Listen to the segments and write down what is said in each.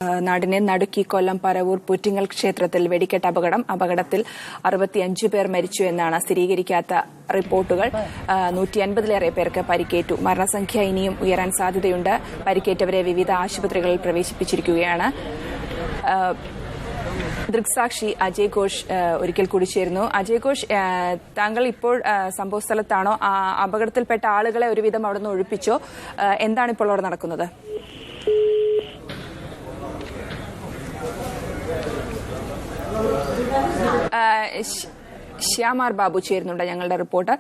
നാടിനെ നടുക്കി കൊല്ലം പരവൂർ പുറ്റിങ്ങൽ ക്ഷേത്രത്തിൽ വെടിക്കെട്ട് അപകടത്തിൽ 65 പേർ മരിച്ചു എന്നാണ് സ്ഥിരീകരിക്കാത്ത റിപ്പോർട്ടുകൾ. 150-ലേറെ പേർക്ക് പരിക്കേറ്റു. മരണസംഖ്യ ഇനിയും ഉയരാൻ സാധ്യതയുണ്ട്. പരിക്കേറ്റവരെ വിവിധ ആശുപത്രികളിൽ പ്രവേശിപ്പിച്ചിരിക്കുകയാണ്. ദൃക്സാക്ഷി അജയ് ഘോഷ് ഒരിക്കൽ കൂടി ചേരുന്നു. അജയ് ഘോഷ്, താങ്കൾ ഇപ്പോൾ സംഭവസ്ഥലത്താണോ? അപകടത്തിൽപ്പെട്ട ആളുകളെ ഒരുവിധം അവിടെ നിന്ന് ഒഴിപ്പിച്ചോ? എന്താണ് ഇപ്പോൾ അവിടെ നടക്കുന്നത്? ശ്യാം ആർ ബാബു ചേരുന്നുണ്ട് ഞങ്ങളുടെ റിപ്പോർട്ടർ.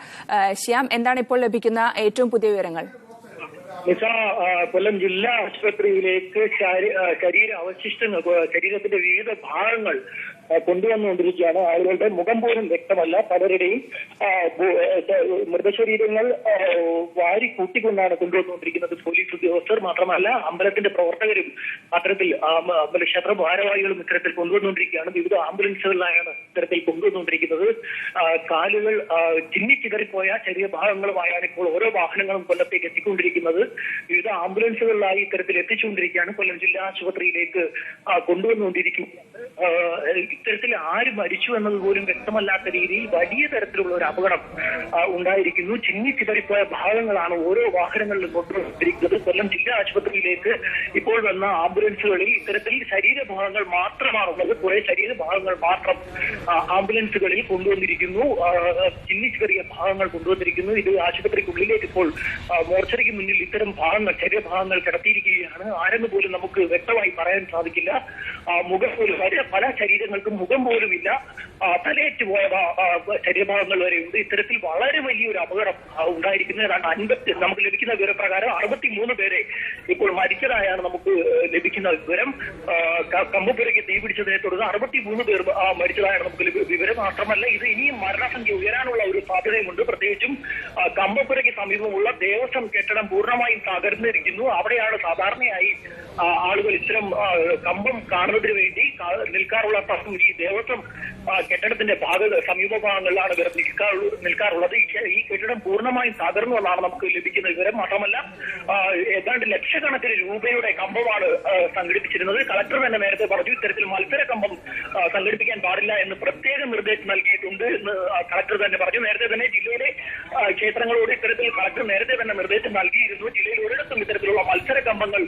ശ്യാം, എന്താണ് ഇപ്പോൾ ലഭിക്കുന്ന ഏറ്റവും പുതിയ വിവരങ്ങൾ? കൊല്ലം ജില്ലാ ആശുപത്രിയിലേക്ക് ശരീരത്തിന്റെ വിവിധ ഭാഗങ്ങൾ കൊണ്ടുവന്നുകൊണ്ടിരിക്കുകയാണ്. ആളുകളുടെ മുഖം പോലും വ്യക്തമല്ല. പലരുടെയും മൃതശരീരങ്ങൾ വാരി കൂട്ടിക്കൊണ്ടാണ് കൊണ്ടുവന്നുകൊണ്ടിരിക്കുന്നത് പോലീസ് ഉദ്യോഗസ്ഥർ. മാത്രമല്ല, അമ്പലത്തിന്റെ പ്രവർത്തകരും അത്തരത്തിൽ ക്ഷേത്ര ഭാരവാഹികളും ഇത്തരത്തിൽ കൊണ്ടുവന്നുകൊണ്ടിരിക്കുകയാണ്. വിവിധ ആംബുലൻസുകളിലായാണ് ഇത്തരത്തിൽ കൊണ്ടുവന്നുകൊണ്ടിരിക്കുന്നത്. കാലുകൾ ചിന്നിച്ചിതറിപ്പോയ ശരീരഭാഗങ്ങളുമായാണ് ഇപ്പോൾ ഓരോ വാഹനങ്ങളും കൊല്ലത്തേക്ക് എത്തിക്കൊണ്ടിരിക്കുന്നത്. വിവിധ ആംബുലൻസുകളിലായി ഇത്തരത്തിൽ എത്തിച്ചുകൊണ്ടിരിക്കുകയാണ്. കൊല്ലം ജില്ലാ ആശുപത്രിയിലേക്ക് കൊണ്ടുവന്നുകൊണ്ടിരിക്കുകയാണ്. ഇത്തരത്തിൽ ആര് മരിച്ചു എന്നത് പോലും വ്യക്തമല്ലാത്ത രീതിയിൽ വലിയ തരത്തിലുള്ള ഒരു അപകടം ഉണ്ടായിരിക്കുന്നു. ചിന്നിച്ചിതറിപ്പോയ ഭാഗങ്ങളാണ് ഓരോ വാഹനങ്ങളിലും കൊണ്ടുവന്നിരിക്കുന്നത്. കൊല്ലം ജില്ലാ ആശുപത്രിയിലേക്ക് ഇപ്പോൾ വന്ന ആംബുലൻസുകളിൽ ഇത്തരത്തിൽ ശരീരഭാഗങ്ങൾ മാത്രമാണുള്ളത്. കുറെ ശരീരഭാഗങ്ങൾ മാത്രം ആംബുലൻസുകളിൽ കൊണ്ടുവന്നിരിക്കുന്നു. ചിന്നിച്ചിതറിയ ഭാഗങ്ങൾ കൊണ്ടുവന്നിരിക്കുന്നു. ഇത് ആശുപത്രിക്കുള്ളിലേക്ക് ഇപ്പോൾ മോർച്ചറിക്ക് മുന്നിൽ ഇത്തരം ഭാഗങ്ങൾ ശരീരഭാഗങ്ങൾ കിടത്തിയിരിക്കുകയാണ്. ആരെന്ന് പോലും നമുക്ക് വ്യക്തമായി പറയാൻ സാധിക്കില്ല. മുഖം പോലും പല ശരീരങ്ങൾക്കും മുഖം പോലും ഇല്ല. തലയേറ്റുപോയ ശരീരഭാഗങ്ങൾ വരെയുണ്ട്. ഇത്തരത്തിൽ വളരെ വലിയൊരു അപകടം ഉണ്ടായിരിക്കുന്നത്. നമുക്ക് ലഭിക്കുന്ന വിവരപ്രകാരം 63 പേരെ ഇപ്പോൾ മരിച്ചതായാണ് നമുക്ക് ലഭിക്കുന്ന വിവരം. കമ്പപ്പുരയ്ക്ക് തീ പിടിച്ചതിനെ തുടർന്ന് 63 പേർ മരിച്ചതായാണ് നമുക്ക് വിവരം. മാത്രമല്ല, ഇത് ഇനിയും മരണസംഖ്യ ഉയരാനുള്ള ഒരു സാധ്യതയുമുണ്ട്. പ്രത്യേകിച്ചും കമ്പപ്പുരയ്ക്ക് സമീപമുള്ള ദേവസ്വം കെട്ടിടം പൂർണ്ണമായും തകർന്നിരിക്കുന്നു. അവിടെയാണ് സാധാരണയായി ആളുകൾ ഇത്തരം കമ്പം കാണുന്നതിന് വേണ്ടി നിൽക്കാറുള്ള സ്ഥലം ഈ ദേവസ്വം കെട്ടിടത്തിന്റെ സമീപ ഭാഗങ്ങളിലാണ് ഇവർ നിൽക്കാറുള്ളത്. ഈ കെട്ടിടം പൂർണ്ണമായും തകർന്നു എന്നാണ് നമുക്ക് ലഭിക്കുന്ന വിവരം. മാത്രമല്ല, ഏതാണ്ട് ലക്ഷക്കണക്കിന് രൂപയുടെ കമ്പമാണ് സംഘടിപ്പിച്ചിരുന്നത്. കളക്ടർ തന്നെ നേരത്തെ പറഞ്ഞു, ഇത്തരത്തിൽ മത്സര കമ്പം സംഘടിപ്പിക്കാൻ പാടില്ല എന്ന് പ്രത്യേക നിർദ്ദേശം നൽകിയിട്ടുണ്ട് എന്ന് കളക്ടർ തന്നെ പറഞ്ഞു. നേരത്തെ തന്നെ ജില്ലയിലെ ക്ഷേത്രങ്ങളോട് ഇത്തരത്തിൽ കളക്ടർ നേരത്തെ തന്നെ നിർദ്ദേശം നൽകിയിരുന്നു. ജില്ലയിൽ ഒരിടത്തും ഇത്തരത്തിലുള്ള മത്സര കമ്പങ്ങൾ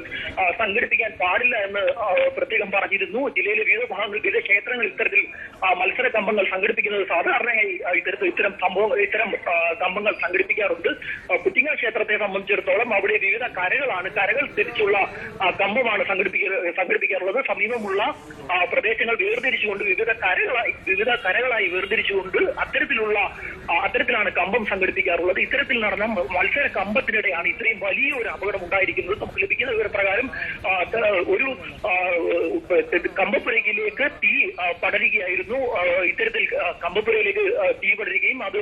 സംഘടിപ്പിക്കാൻ പാടില്ല എന്ന് പ്രത്യേകം പറഞ്ഞിരുന്നു. ജില്ലയിലെ വിവിധ ഭാഗങ്ങളിൽ ക്ഷേത്രങ്ങൾ ഇത്തരത്തിൽ മത്സര കമ്പങ്ങൾ സംഘടിപ്പിക്കുന്നത് സാധാരണയായി ഇത്തരം കമ്പങ്ങൾ സംഘടിപ്പിക്കാറുണ്ട്. പുറ്റിങ്ങൽ ക്ഷേത്രത്തെ സംബന്ധിച്ചിടത്തോളം അവിടെ വിവിധ കരകൾ തിരിച്ചുള്ള കമ്പമാണ് സംഘടിപ്പിക്കാറുള്ളത്. സമീപമുള്ള പ്രദേശങ്ങൾ വേർതിരിച്ചുകൊണ്ട് വിവിധ കരകളായി വേർതിരിച്ചുകൊണ്ട് അത്തരത്തിലാണ് കമ്പം സംഘടിപ്പിക്കാറുള്ളത്. ഇത്തരത്തിൽ നടന്ന മത്സര കമ്പത്തിനിടെയാണ് ഇത്രയും വലിയൊരു അപകടം ഉണ്ടായിരിക്കുന്നത്. നമുക്ക് ലഭിക്കുന്ന വിവരപ്രകാരം ഒരു കമ്പപ്പുരയിലേക്ക് തീ പടരുകയായിരുന്നു. ഇത്തരത്തിൽ കമ്പപ്പുരയിലേക്ക് തീ പടരുകയും അത്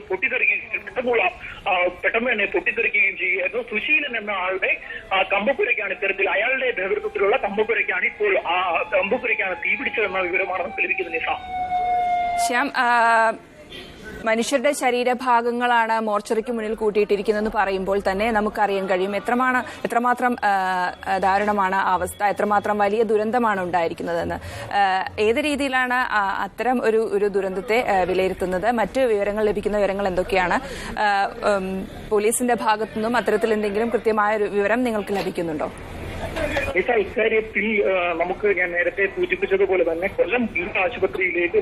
പെട്ടെന്ന് തന്നെ പൊട്ടിത്തെറിക്കുകയും ചെയ്യുകയായിരുന്നു. സുശീലൻ എന്ന ആളുടെ കമ്പപ്പുരയ്ക്കാണ് ഇത്തരത്തിൽ അയാളുടെ നേതൃത്വത്തിലുള്ള കമ്പപ്പുരയ്ക്കാണ് ഇപ്പോൾ കമ്പപ്പുരയ്ക്കാണ് തീ പിടിച്ചതെന്ന വിവരമാണ് നമുക്ക് ലഭിക്കുന്നത്. നിസാം, ശ്യാം, മനുഷ്യരുടെ ശരീരഭാഗങ്ങളാണ് മോർച്ചറിക്ക് മുന്നിൽ കൂട്ടിയിട്ടിരിക്കുന്നതെന്ന് പറയുമ്പോൾ തന്നെ നമുക്കറിയാൻ കഴിയും എത്രമാത്രം ദാരുണമാണ് അവസ്ഥ, എത്രമാത്രം വലിയ ദുരന്തമാണ് ഉണ്ടായിരിക്കുന്നതെന്ന്. ഏത് രീതിയിലാണ് അത്തരം ഒരു ദുരന്തത്തെ വിലയിരുത്തുന്നത്? മറ്റ് വിവരങ്ങൾ ലഭിക്കുന്ന വിവരങ്ങൾ എന്തൊക്കെയാണ്? പോലീസിന്റെ ഭാഗത്തുനിന്നും അത്തരത്തിൽ എന്തെങ്കിലും കൃത്യമായ ഒരു വിവരം നിങ്ങൾക്ക് ലഭിക്കുന്നുണ്ടോ? ഇക്കാര്യത്തിൽ നമുക്ക് ഞാൻ നേരത്തെ സൂചിപ്പിച്ചതുപോലെ തന്നെ കൊല്ലം ജില്ലാ ആശുപത്രിയിലേക്ക്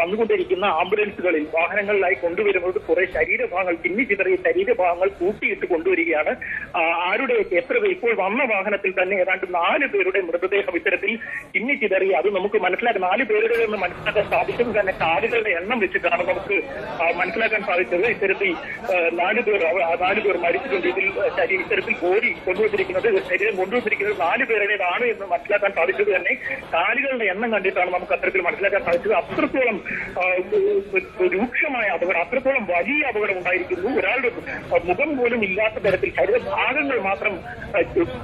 വന്നുകൊണ്ടിരിക്കുന്ന ആംബുലൻസുകളിൽ വാഹനങ്ങളിലായി കൊണ്ടുവരുന്നത് കുറെ ശരീരഭാഗങ്ങൾ ചിന്നിച്ചിതറിയ ശരീരഭാഗങ്ങൾ കൂട്ടിയിട്ട് കൊണ്ടുവരികയാണ്. എത്ര പേർ ഇപ്പോൾ വന്ന വാഹനത്തിൽ തന്നെ ഏതാണ്ട് 4 പേരുടെ മൃതദേഹം ഇത്തരത്തിൽ ചിന്നിച്ചിതറി. അത് നമുക്ക് മനസ്സിലാക്കാൻ 4 പേരുടെ എന്ന് മനസ്സിലാക്കാൻ സാധിച്ചത് തന്നെ കാലുകളുടെ എണ്ണം വെച്ചിട്ടാണ് നമുക്ക് മനസ്സിലാക്കാൻ സാധിച്ചത്. ഇത്തരത്തിൽ 4 പേർ മരിച്ചിട്ടുണ്ട്. ഇത്തരത്തിൽ ബോഡി ശരീരം കൊണ്ടുവന്നിരിക്കുന്നത് 4 പേരുടേതാണ് എന്ന് മനസ്സിലാക്കാൻ സാധിച്ചത് തന്നെ കാലുകളുടെ എണ്ണം കണ്ടിട്ടാണ് നമുക്ക് അത്തരത്തിൽ മനസ്സിലാക്കാൻ സാധിച്ചത്. അത്രത്തോളം രൂക്ഷമായ അപകടം, അത്രത്തോളം വലിയ അപകടം ഉണ്ടായിരിക്കുന്നു. ഒരാളുടെ മുഖം പോലും ഇല്ലാത്ത തരത്തിൽ ശരീരഭാഗങ്ങൾ മാത്രം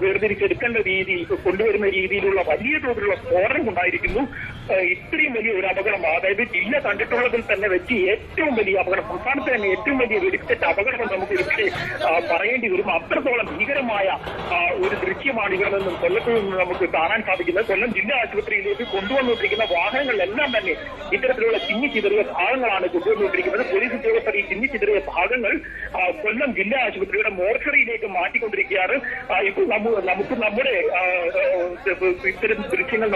വേർതിരിച്ചെടുക്കേണ്ട രീതി കൊണ്ടുവരുന്ന രീതിയിലുള്ള വലിയ തോതിലുള്ള സ്ഫോടനം ഉണ്ടായിരിക്കുന്നു. ഇത്രയും വലിയ ഒരു അപകടം, അതായത് ജില്ല കണ്ടിട്ടുള്ളതിൽ തന്നെ വെച്ച് ഏറ്റവും വലിയ അപകടം, സംസ്ഥാനത്ത് തന്നെ ഏറ്റവും വലിയ വെടിക്കെട്ട് അപകടം നമുക്ക് പറയേണ്ടി വരും. അത്രത്തോളം ഭീകരമായ ഒരു ദൃശ്യമാണ് ഇവിടെ നിന്നും കൊല്ലത്തിൽ നിന്ന് നമുക്ക് കാണാൻ സാധിക്കുന്നത്. കൊല്ലം ജില്ലാ ആശുപത്രിയിലേക്ക് കൊണ്ടുവന്നുകൊണ്ടിരിക്കുന്ന വാഹനങ്ങളിലെല്ലാം തന്നെ ഇത്തരത്തിലുള്ള ചിന്നിച്ചിതറിയ ഭാഗങ്ങളാണ് കൊണ്ടുവന്നുകൊണ്ടിരിക്കുന്നത്. പോലീസ് ഉദ്യോഗസ്ഥർ ഈ ചിന്നിച്ചിതറിയ ഭാഗങ്ങൾ കൊല്ലം ജില്ലാ ആശുപത്രിയുടെ മോർച്ചറിയിലേക്ക് മാറ്റിക്കൊണ്ടിരിക്കുകയാണ്. ഇപ്പോൾ നമ്മുടെ ഇത്തരം ദൃശ്യങ്ങൾ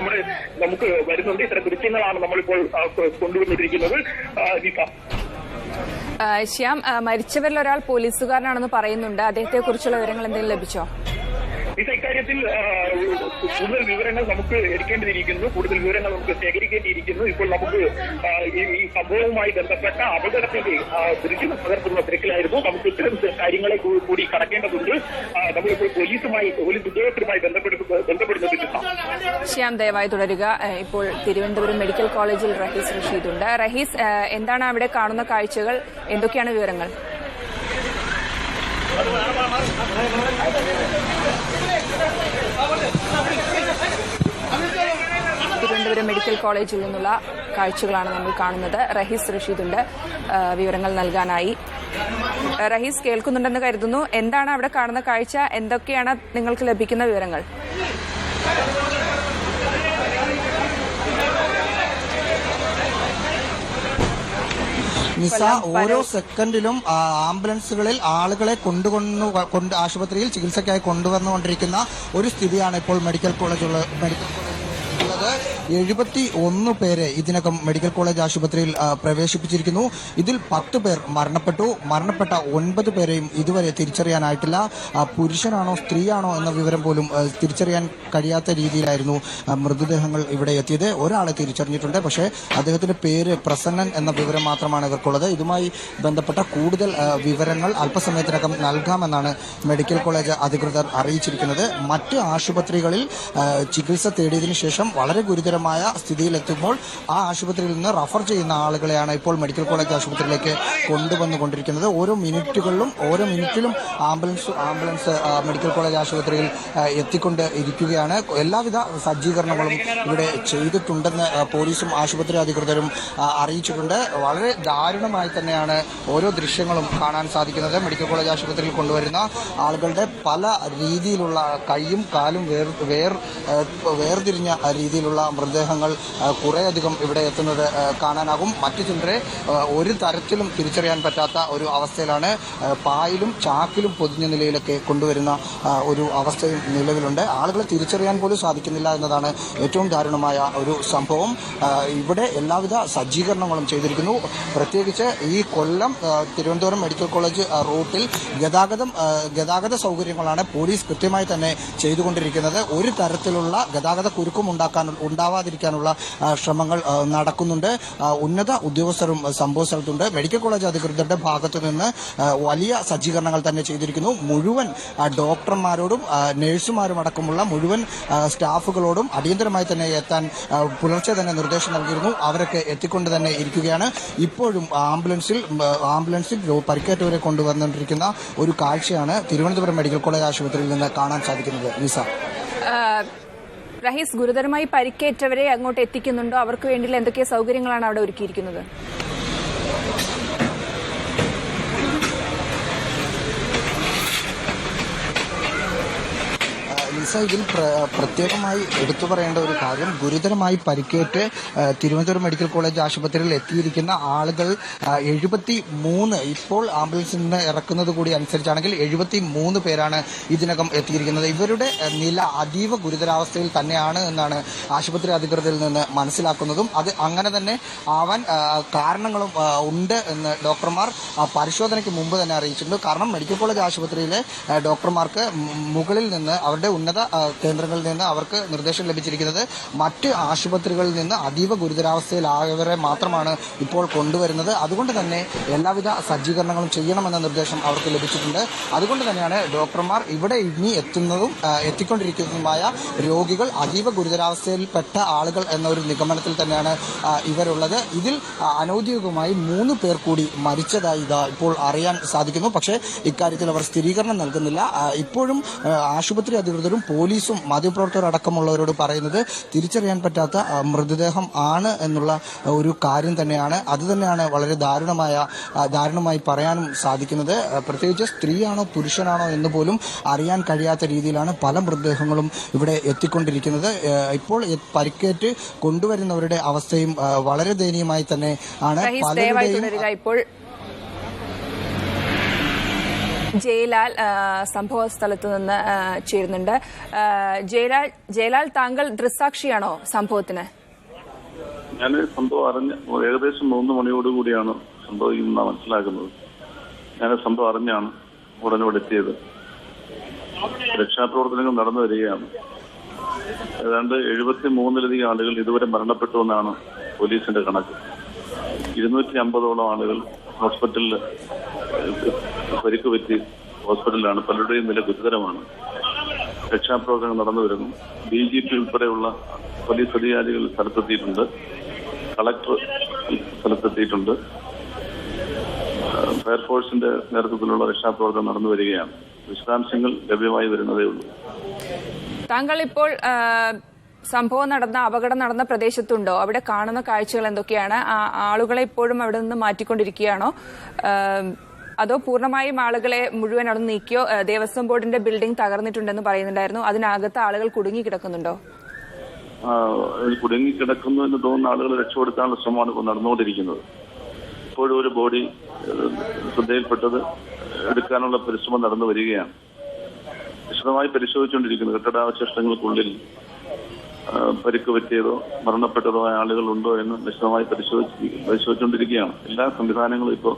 നമുക്ക് വരുന്നുണ്ട്. ഇത്തരം ദൃശ്യങ്ങളാണ് നമ്മളിപ്പോൾ കൊണ്ടുവന്നിരിക്കുന്നത്. ശ്യാം, മരിച്ചവരിൽ ഒരാൾ പോലീസുകാരനാണെന്ന് പറയുന്നുണ്ട്. അദ്ദേഹത്തെ കുറിച്ചുള്ള വിവരങ്ങൾ എന്തെങ്കിലും ലഭിച്ചോ? ഇക്കാര്യത്തിൽ കൂടുതൽ വിവരങ്ങൾ നമുക്ക് എടുക്കേണ്ടിയിരിക്കുന്നു, കൂടുതൽ വിവരങ്ങൾ നമുക്ക് ശേഖരിക്കേണ്ടിയിരിക്കുന്നു. ഇപ്പോൾ നമുക്ക് ഈ സംഭവവുമായി ബന്ധപ്പെട്ട അപകടത്തിന്റെ ദൃശ്യം പകർത്തുന്ന തിരക്കിലായിരുന്നു. നമുക്ക് ഇത്തരം കാര്യങ്ങളെ കൂടി കടക്കേണ്ടതുണ്ട്. നമ്മളിപ്പോൾ പോലീസ് ഉദ്യോഗസ്ഥരുമായി ബന്ധപ്പെടുന്നുണ്ട്. ശ്യാം, ദയവായി തുടരുക. ഇപ്പോൾ തിരുവനന്തപുരം മെഡിക്കൽ കോളേജിൽ റഹീസ് റഷീദുണ്ട്. റഹീസ്, എന്താണ് അവിടെ കാണുന്ന കാഴ്ചകൾ? എന്തൊക്കെയാണ് വിവരങ്ങൾ? തിരുവനന്തപുരം മെഡിക്കൽ കോളേജിൽ നിന്നുള്ള കാഴ്ചകളാണ് നമ്മൾ കാണുന്നത്. റഹീസ് റഷീദുണ്ട് വിവരങ്ങൾ നൽകാനായി. റഹീസ്, കേൾക്കുന്നുണ്ടെന്ന് കരുതുന്നു. എന്താണ് അവിടെ കാണുന്ന കാഴ്ച? എന്തൊക്കെയാണ് നിങ്ങൾക്ക് ലഭിക്കുന്ന വിവരങ്ങൾ? നിസ, ഓരോ സെക്കൻഡിലും ആംബുലൻസുകളിൽ ആളുകളെ കൊണ്ട് ആശുപത്രിയിൽ ചികിത്സയ്ക്കായി കൊണ്ടുവന്നുകൊണ്ടിരിക്കുന്ന ഒരു സ്ഥിതിയാണ് ഇപ്പോൾ മെഡിക്കൽ കോളേജുള്ളത്. 71 പേരെ ഇതിനകം മെഡിക്കൽ കോളേജ് ആശുപത്രിയിൽ പ്രവേശിപ്പിച്ചിരിക്കുന്നു. ഇതിൽ 10 പേർ മരണപ്പെട്ടു. മരണപ്പെട്ട 9 പേരെയും ഇതുവരെ തിരിച്ചറിയാനായിട്ടില്ല. പുരുഷനാണോ സ്ത്രീയാണോ എന്ന വിവരം പോലും തിരിച്ചറിയാൻ കഴിയാത്ത രീതിയിലായിരുന്നു മൃതദേഹങ്ങൾ ഇവിടെ എത്തിയത്. ഒരാളെ തിരിച്ചറിഞ്ഞിട്ടുണ്ട്, പക്ഷേ അദ്ദേഹത്തിന്റെ പേര് പ്രസന്നൻ എന്ന വിവരം മാത്രമാണ് ഇവർക്കുള്ളത്. ഇതുമായി ബന്ധപ്പെട്ട കൂടുതൽ വിവരങ്ങൾ അല്പസമയത്തിനകം നൽകാമെന്നാണ് മെഡിക്കൽ കോളേജ് അധികൃതർ അറിയിച്ചിരിക്കുന്നത്. മറ്റ് ആശുപത്രികളിൽ ചികിത്സ തേടിയതിനു ശേഷം വളരെ ഗുരുതരമായ സ്ഥിതിയിലെത്തുമ്പോൾ ആ ആശുപത്രിയിൽ നിന്ന് റഫർ ചെയ്യുന്ന ആളുകളെയാണ് ഇപ്പോൾ മെഡിക്കൽ കോളേജ് ആശുപത്രിയിലേക്ക് കൊണ്ടുവന്നുകൊണ്ടിരിക്കുന്നത്. ഓരോ മിനിറ്റിലും ആംബുലൻസ് മെഡിക്കൽ കോളേജ് ആശുപത്രിയിൽ എത്തിക്കൊണ്ട് ഇരിക്കുകയാണ്. എല്ലാവിധ സജ്ജീകരണങ്ങളും ഇവിടെ ചെയ്തിട്ടുണ്ടെന്ന് പോലീസും ആശുപത്രി അധികൃതരും അറിയിച്ചിട്ടുണ്ട്. വളരെ ദാരുണമായി തന്നെയാണ് ഓരോ ദൃശ്യങ്ങളും കാണാൻ സാധിക്കുന്നത്. മെഡിക്കൽ കോളേജ് ആശുപത്രിയിൽ കൊണ്ടുവരുന്ന ആളുകളുടെ പല രീതിയിലുള്ള കൈയും കാലും വേർതിരിഞ്ഞ രീതിയിലുള്ള മൃതദേഹങ്ങൾ കുറേയധികം ഇവിടെ എത്തുന്നത് കാണാനാകും. മറ്റു ചിലരെ ഒരു തരത്തിലും തിരിച്ചറിയാൻ പറ്റാത്ത ഒരു അവസ്ഥയിലാണ്. പായിലും ചാക്കിലും പൊതിഞ്ഞ നിലയിലൊക്കെ കൊണ്ടുവരുന്ന ഒരു അവസ്ഥയും നിലവിലുണ്ട്. ആളുകളെ തിരിച്ചറിയാൻ പോലും സാധിക്കുന്നില്ല എന്നതാണ് ഏറ്റവും ദാരുണമായ ഒരു സംഭവം. ഇവിടെ എല്ലാവിധ സജ്ജീകരണങ്ങളും ചെയ്തിരിക്കുന്നു. പ്രത്യേകിച്ച് ഈ കൊല്ലം തിരുവനന്തപുരം മെഡിക്കൽ കോളേജ് റൂട്ടിൽ ഗതാഗത സൗകര്യങ്ങളാണ് പോലീസ് കൃത്യമായി തന്നെ ചെയ്തുകൊണ്ടിരിക്കുന്നത്. ഒരു തരത്തിലുള്ള ഗതാഗത കുരുക്കും ഉണ്ടാവാതിരിക്കാനുള്ള ശ്രമങ്ങൾ നടക്കുന്നുണ്ട്. ഉന്നത ഉദ്യോഗസ്ഥരും സംഭവ സ്ഥലത്തുണ്ട്. മെഡിക്കൽ കോളേജ് അധികൃതരുടെ ഭാഗത്തു നിന്ന് വലിയ സജ്ജീകരണങ്ങൾ തന്നെ ചെയ്തിരിക്കുന്നു. മുഴുവൻ ഡോക്ടർമാരോടും നഴ്സുമാരും അടക്കമുള്ള മുഴുവൻ സ്റ്റാഫുകളോടും അടിയന്തരമായി തന്നെ എത്താൻ പുലർച്ചെ തന്നെ നിർദ്ദേശം നൽകിയിരുന്നു. അവരൊക്കെ എത്തിക്കൊണ്ട് തന്നെ ഇരിക്കുകയാണ്. ഇപ്പോഴും ആംബുലൻസിൽ പരിക്കേറ്റവരെ കൊണ്ടുവന്നുകൊണ്ടിരിക്കുന്ന ഒരു കാഴ്ചയാണ് തിരുവനന്തപുരം മെഡിക്കൽ കോളേജ് ആശുപത്രിയിൽ നിന്ന് കാണാൻ സാധിക്കുന്നത്. നിസ, റഹീസ്, ഗുരുതരമായി പരിക്കേറ്റവരെ അങ്ങോട്ട് എത്തിക്കുന്നുണ്ടോ? അവർക്ക് വേണ്ടിയുള്ള എന്തൊക്കെ സൗകര്യങ്ങളാണ് അവിടെ ഒരുക്കിയിരിക്കുന്നത്? ഇതിൽ പ്രത്യേകമായി എടുത്തു പറയേണ്ട ഒരു കാര്യം, ഗുരുതരമായി പരിക്കേറ്റ് തിരുവനന്തപുരം മെഡിക്കൽ കോളേജ് ആശുപത്രിയിൽ എത്തിയിരിക്കുന്ന ആളുകൾ 73, ഇപ്പോൾ ആംബുലൻസിൽ നിന്ന് ഇറക്കുന്നത് കൂടി അനുസരിച്ചാണെങ്കിൽ 73 പേരാണ് ഇതിനകം എത്തിയിരിക്കുന്നത്. ഇവരുടെ നില അതീവ ഗുരുതരാവസ്ഥയിൽ തന്നെയാണ് എന്നാണ് ആശുപത്രി അധികൃതരിൽ നിന്ന് മനസ്സിലാക്കുന്നതും. അത് അങ്ങനെ തന്നെ ആവാൻ കാരണങ്ങളും ഉണ്ട് എന്ന് ഡോക്ടർമാർ പരിശോധനയ്ക്ക് മുമ്പ് തന്നെ അറിയിച്ചിട്ടുണ്ട്. കാരണം മെഡിക്കൽ കോളേജ് ആശുപത്രിയിലെ ഡോക്ടർമാർക്ക് മുകളിൽ നിന്ന് അവരുടെ ഉന്നത കേന്ദ്രങ്ങളിൽ നിന്ന് അവർക്ക് നിർദ്ദേശം ലഭിച്ചിരിക്കുന്നത് മറ്റ് ആശുപത്രികളിൽ നിന്ന് അതീവ ഗുരുതരാവസ്ഥയിലായവരെ മാത്രമാണ് ഇപ്പോൾ കൊണ്ടുവരുന്നത്. അതുകൊണ്ട് തന്നെ എല്ലാവിധ സജ്ജീകരണങ്ങളും ചെയ്യണമെന്ന നിർദ്ദേശം അവർക്ക് ലഭിച്ചിട്ടുണ്ട്. അതുകൊണ്ട് തന്നെയാണ് ഡോക്ടർമാർ ഇവിടെ ഇനി എത്തിക്കൊണ്ടിരിക്കുന്നതുമായ രോഗികൾ അതീവ ഗുരുതരാവസ്ഥയിൽപ്പെട്ട ആളുകൾ എന്ന ഒരു നിഗമനത്തിൽ തന്നെയാണ് ഇവരുള്ളത്. ഇതിൽ അനൌദ്യോഗികമായി 3 പേർ കൂടി മരിച്ചതായി ഇപ്പോൾ അറിയാൻ സാധിക്കുന്നു. പക്ഷേ ഇക്കാര്യത്തിൽ അവർ സ്ഥിരീകരണം നൽകുന്നില്ല. ഇപ്പോഴും ആശുപത്രി അധികൃതരും പോലീസും മാധ്യമപ്രവർത്തകർ അടക്കമുള്ളവരോട് പറയുന്നത് തിരിച്ചറിയാൻ പറ്റാത്ത മൃതദേഹം ആണ് എന്നുള്ള ഒരു കാര്യം തന്നെയാണ്. അത് തന്നെയാണ് വളരെ ദാരുണമായി പറയാനും സാധിക്കുന്നത്. പ്രത്യേകിച്ച് സ്ത്രീയാണോ പുരുഷനാണോ എന്ന് പോലും അറിയാൻ കഴിയാത്ത രീതിയിലാണ് പല മൃതദേഹങ്ങളും ഇവിടെ എത്തിക്കൊണ്ടിരിക്കുന്നത്. ഇപ്പോൾ പരിക്കേറ്റ് കൊണ്ടുവരുന്നവരുടെ അവസ്ഥയും വളരെ ദയനീയമായി തന്നെ ആണ്. ഇപ്പോൾ ജയലാൽ സംഭവ സ്ഥലത്ത് നിന്ന് ചേരുന്നുണ്ട്. ജയലാൽ, താങ്കൾ ദൃക്സാക്ഷിയാണോ സംഭവത്തിന്? ഞാൻ സംഭവം ഏകദേശം 3 മണിയോടുകൂടിയാണ് സംഭവിക്കുന്ന മനസ്സിലാക്കുന്നത്. ഞാൻ സംഭവം അറിഞ്ഞാണ് ഉടനോട് എത്തിയത്. രക്ഷാപ്രവർത്തനങ്ങൾ നടന്നു വരികയാണ്. ഏതാണ്ട് 73-ലധികം ആളുകൾ ഇതുവരെ മരണപ്പെട്ടു എന്നാണ് പോലീസിന്റെ കണക്ക്. 250ഓളം ആളുകൾ ഹോസ്പിറ്റലിൽ പരിക്ക് പറ്റി ഹോസ്പിറ്റലിലാണ്. പലരുടെയും നില ഗുരുതരമാണ്. രക്ഷാപ്രവർത്തനങ്ങൾ നടന്നു വരുന്നു. DGP ഉൾപ്പെടെയുള്ള പോലീസ് അധികാരികൾ സ്ഥലത്തെത്തിയിട്ടുണ്ട്. കളക്ടർ സ്ഥലത്തെത്തിയിട്ടുണ്ട്. ഫയർഫോഴ്സിന്റെ നേതൃത്വത്തിലുള്ള രക്ഷാപ്രവർത്തനം നടന്നു വരികയാണ്. വിശദാംശങ്ങൾ ലഭ്യമായി വരുന്നതേ ഉള്ളൂ. താങ്കൾ ഇപ്പോൾ അപകടം നടന്ന പ്രദേശത്തുണ്ടോ? അവിടെ കാണുന്ന കാഴ്ചകൾ എന്തൊക്കെയാണ്? ആളുകളെ ഇപ്പോഴും അവിടെ നിന്ന് മാറ്റിക്കൊണ്ടിരിക്കുകയാണോ, അതോ പൂർണ്ണമായും ആളുകളെ മുഴുവൻ അവിടെ നീക്കിയോ? ദേവസ്വം ബോർഡിന്റെ ബിൽഡിംഗ് തകർന്നിട്ടുണ്ടെന്ന് പറയുന്നുണ്ടായിരുന്നു. അതിനകത്ത് ആളുകൾ കുടുങ്ങിക്കിടക്കുന്നുണ്ടോ? കുടുങ്ങിക്കിടക്കുന്നു എന്ന് തോന്നുന്ന ആളുകളെ രക്ഷപ്പെടുത്താനുള്ള ശ്രമമാണ് ഇപ്പോൾ നടന്നുകൊണ്ടിരിക്കുന്നത്. ഇപ്പോഴും ഒരു ബോഡി ശ്രദ്ധയിൽപ്പെട്ടത് എടുക്കാനുള്ള പരിശ്രമം നടന്നു വരികയാണ്. വിശദമായി പരിശോധിച്ചുകൊണ്ടിരിക്കുന്നു. കെട്ടിടാവശിഷ്ടങ്ങൾക്കുള്ളിൽ പരിക്ക് പറ്റിയതോ മരണപ്പെട്ടതോ ആയ ആളുകളുണ്ടോ എന്ന് വിശദമായി പരിശോധിച്ചുകൊണ്ടിരിക്കുകയാണ്. എല്ലാ സംവിധാനങ്ങളും ഇപ്പോൾ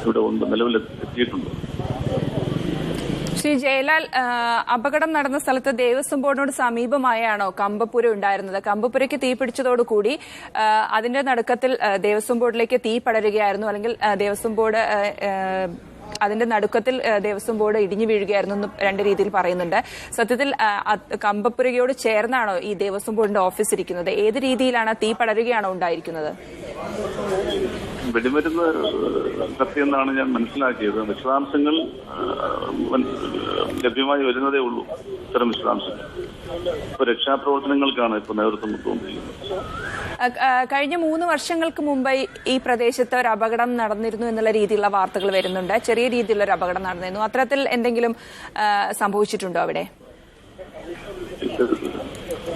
ഇവിടെ ഉണ്ട്, നിലവിലെത്തിയിട്ടുണ്ട്. ശ്രീ ജയലാൽ, അപകടം നടന്ന സ്ഥലത്ത് ദേവസ്വം ബോർഡിനോട് സമീപമായാണോ കമ്പപ്പുര ഉണ്ടായിരുന്നത്? കമ്പപ്പുരയ്ക്ക് തീ പിടിച്ചതോടുകൂടി അതിന്റെ നടുക്കത്തിൽ ദേവസ്വം ബോർഡിലേക്ക് തീ പടരുകയായിരുന്നു, അല്ലെങ്കിൽ ദേവസ്വം ബോർഡ് അതിന്റെ നടുക്കത്തിൽ ദേവസ്വം ബോർഡ് ഇടിഞ്ഞു വീഴുകയായിരുന്നു എന്ന് 2 രീതിയിൽ പറയുന്നുണ്ട്. സത്യത്തിൽ കമ്പപ്പുരയോട് ചേർന്നാണോ ഈ ദേവസ്വം ബോർഡിന്റെ ഓഫീസ് ഇരിക്കുന്നത്? ഏത് രീതിയിലാണ് തീ പടരുകയാണോ ഉണ്ടായിരിക്കുന്നത്? വെടിമരുന്ന് കത്തിയെന്നാണ് ഞാൻ മനസ്സിലാക്കിയത്. വിശദാംശങ്ങൾ ലഭ്യമായി വരുന്നതേ ഉള്ളൂ. ഇത്തരം വിശദാംശങ്ങൾ ഇപ്പൊ രക്ഷാപ്രവർത്തനങ്ങൾക്കാണ് ഇപ്പൊ നേതൃത്വം കൊടുത്തുകൊണ്ടിരിക്കുന്നത്. കഴിഞ്ഞ 3 വർഷങ്ങൾക്ക് മുമ്പ് ഈ പ്രദേശത്ത് ഒരു അപകടം നടന്നിരുന്നു എന്നുള്ള രീതിയിലുള്ള വാർത്തകൾ വരുന്നുണ്ട്. ചെറിയ രീതിയിലുള്ള ഒരു അപകടം നടന്നിരുന്നു. അത്തരത്തിൽ എന്തെങ്കിലും സംഭവിച്ചിട്ടുണ്ടോ അവിടെ?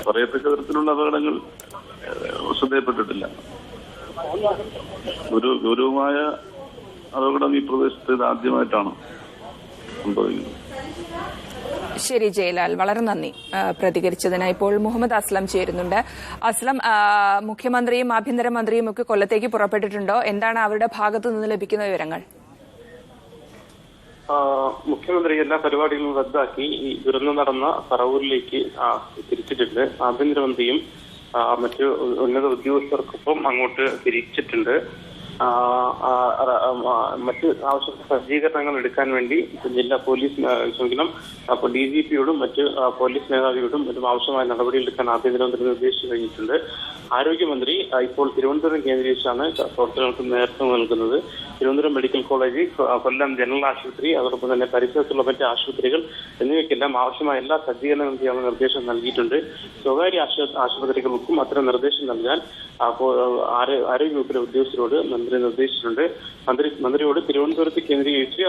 പറയത്തക്ക തരത്തിലുള്ള അപകടങ്ങൾ ശ്രദ്ധയപ്പെട്ടിട്ടില്ല. ഒരു ഗൗരവമായ അപകടം ഈ പ്രദേശത്ത് ഇത് ആദ്യമായിട്ടാണ് സംഭവിക്കുന്നത്. ശരി ജയലാൽ, വളരെ നന്ദി പ്രതികരിച്ചതിന്. ഇപ്പോൾ മുഹമ്മദ് അസ്ലം ചേരുന്നുണ്ട്. അസ്ലം, മുഖ്യമന്ത്രിയും ആഭ്യന്തരമന്ത്രിയും ഒക്കെ കൊല്ലത്തേക്ക് പുറപ്പെട്ടിട്ടുണ്ടോ? എന്താണ് അവരുടെ ഭാഗത്തു നിന്ന് ലഭിക്കുന്ന വിവരങ്ങൾ? മുഖ്യമന്ത്രി എല്ലാ പരിപാടികളും റദ്ദാക്കി ഈ ദുരന്തം നടന്ന പറവൂരിലേക്ക് തിരിച്ചിട്ടുണ്ട്. ആഭ്യന്തരമന്ത്രിയും മറ്റ് ഉന്നത ഉദ്യോഗസ്ഥർക്കൊപ്പം അങ്ങോട്ട് തിരിച്ചിട്ടുണ്ട്. മറ്റ് ആവശ്യമായ സജ്ജീകരണങ്ങൾ എടുക്കാൻ വേണ്ടി ജില്ലാ പോലീസ് DGPയോടും മറ്റ് പോലീസ് മേധാവിയോടും മറ്റും ആവശ്യമായ നടപടിയെടുക്കാൻ ആഭ്യന്തരമന്ത്രി നിർദ്ദേശിച്ചു കഴിഞ്ഞിട്ടുണ്ട്. ആരോഗ്യമന്ത്രി ഇപ്പോൾ തിരുവനന്തപുരം കേന്ദ്രീകരിച്ചാണ് പ്രവർത്തനങ്ങൾക്ക് നേതൃത്വം നൽകുന്നത്. തിരുവനന്തപുരം മെഡിക്കൽ കോളേജ്, കൊല്ലം ജനറൽ ആശുപത്രി, അതോടൊപ്പം തന്നെ പരിസരത്തുള്ള മറ്റ് ആശുപത്രികൾ എന്നിവയ്ക്കെല്ലാം ആവശ്യമായ എല്ലാ സജ്ജീകരണങ്ങളും ചെയ്യാനുള്ള നിർദ്ദേശം നൽകിയിട്ടുണ്ട്. സ്വകാര്യ ആശുപത്രികൾക്കും അത്തരം നിർദ്ദേശം നൽകാൻ ആരോഗ്യവകുപ്പിലെ ഉദ്യോഗസ്ഥരോട് മന്ത്രി നിർദ്ദേശിച്ചിട്ടുണ്ട്. മന്ത്രിയോട് തിരുവനന്തപുരത്ത് കേന്ദ്രീകരിച്ച്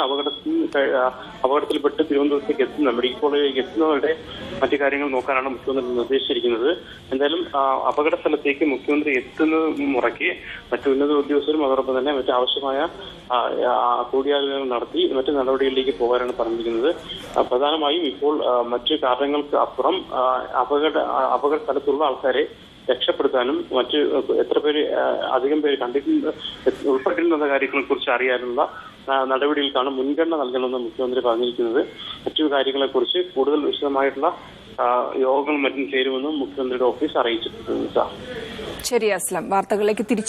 അപകടത്തിൽപ്പെട്ട് തിരുവനന്തപുരത്തേക്ക് എത്തുന്ന മെഡിക്കൽ കോളേജിലേക്ക് എത്തുന്നവരുടെ മറ്റു കാര്യങ്ങൾ നോക്കാനാണ് മുഖ്യമന്ത്രി നിർദ്ദേശിച്ചിരിക്കുന്നത്. എന്തായാലും അപകട സ്ഥലത്തേക്ക് മുഖ്യമന്ത്രി എത്തുന്ന മുറയ്ക്ക് മറ്റു ഉന്നത ഉദ്യോഗസ്ഥരും അതോടൊപ്പം തന്നെ മറ്റു ആവശ്യമായ കൂടിയാലോചനകൾ നടത്തി മറ്റു നടപടികളിലേക്ക് പോകാനാണ് പറഞ്ഞിരിക്കുന്നത്. പ്രധാനമായും ഇപ്പോൾ മറ്റു കാരണങ്ങൾക്ക് അപ്പുറം അപകട സ്ഥലത്തുള്ള ആൾക്കാരെ രക്ഷപ്പെടുത്താനും മറ്റ് എത്ര പേര് അധികം പേര് ഉൾപ്പെട്ടിരുന്ന കാര്യങ്ങളെ കുറിച്ച് അറിയാനുള്ള നടപടികൾക്കാണ് മുൻഗണന നൽകണമെന്ന് മുഖ്യമന്ത്രി പറഞ്ഞിരിക്കുന്നത്. മറ്റു കാര്യങ്ങളെക്കുറിച്ച് കൂടുതൽ വിശദമായിട്ടുള്ള യോഗങ്ങളും മറ്റും ചേരുമെന്നും മുഖ്യമന്ത്രിയുടെ ഓഫീസ് അറിയിച്ചിട്ടുണ്ട്. ശരി അസ്ലം, വാർത്തകളിലേക്ക് തിരിച്ചു